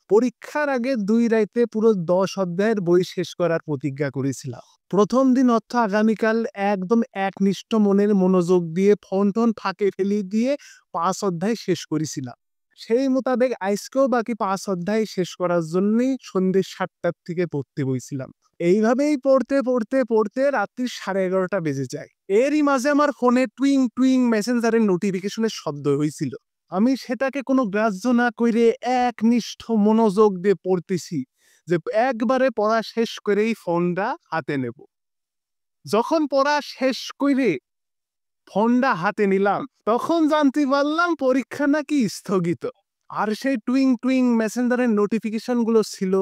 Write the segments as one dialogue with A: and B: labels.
A: পরীক্ষার আগে ২ রাইতে পুরো ১০ অধ্যায়ের বই শেষ করার প্রতিজ্ঞা করেছিলাম। ১ম দিন অর্থ আগামীকাল একদম একনিষ্ঠ মনের মনোযোগ দিয়ে ফোন-টোন ফাঁকে ফেলে দিয়ে ৫ অধ্যায় শেষ করেছিলাম। সেই মোতাবেক আইজকেও বাকি ৫ অধ্যায় শেষ করার জন্যই সন্ধ্যে ৭ঃ০০ থেকে পড়তে বইছিলাম। এইভাবেই পড়তে রাত্রি ১১:৩০ বেজে যায়। এরই মাঝে আমার ফোনে টুইং, টুইং মেসেঞ্জারের নোটিফিকেশনের শব্দ হইছিল। আমি সেটাকে কোনো গ্রাহ্য না কইরে একনিষ্ঠ মনোযোগ দিয়ে পড়তেছি যে একবারে পড়া শেষ করেই ফোনটা হাতে নেব। যখন পড়া শেষ কইরে ফোনটা হাতে নিলাম, তখন জানতে পারলাম পরীক্ষা নাকি স্থগিত। আর সেই টুইং, টুইং মেসেঞ্জারের নোটিফিকেশন গুলো ছিল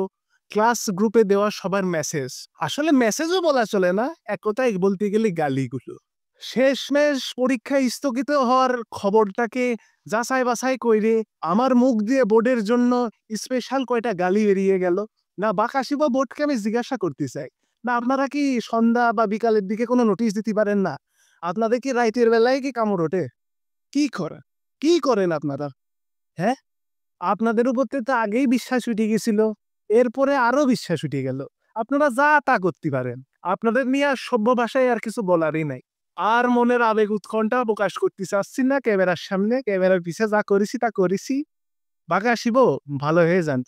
A: ক্লাস গ্রুপে দেওয়া সবার মেসেজ। আসলে মেসেজও বলা চলে না, এক কথায় বলতে গেলে গালিগুলো। শেষমেশ পরীক্ষা স্থগিত হওয়ার খবরটাকে যাচাই বাছাই কইরে আমার মুখ দিয়ে বোর্ডের জন্য স্পেশাল কয়টা গালি বেরিয়ে গেল। না বাকাশিব বোর্ডকে আমি জিজ্ঞাসা করতে চাই, না আপনারা কি সন্ধ্যা বা বিকালের দিকে কোনো নোটিশ দিতে পারেন না? আপনাদের কি রাইতের বেলায় কি কামড় ওঠে? কি করেন? কি করেন আপনারা? হ্যাঁ? আপনাদের উপর তো আগেই বিশ্বাস উঠে গেছিল। এরপরে আরো বিশ্বাস উঠে গেল। আপনারা যা তা করতে পারেন। আপনাদের নিয়ে আর সভ্য ভাষায় আর কিছু বলারই নাই। আর মনের আবেগ উৎকণ্ঠা প্রকাশ করতে চাচ্ছি না ক্যামেরার সামনে। ক্যামেরার পিছে যা করেছি তা করেছি। বাঁকা শিব ভালো হয়ে যান।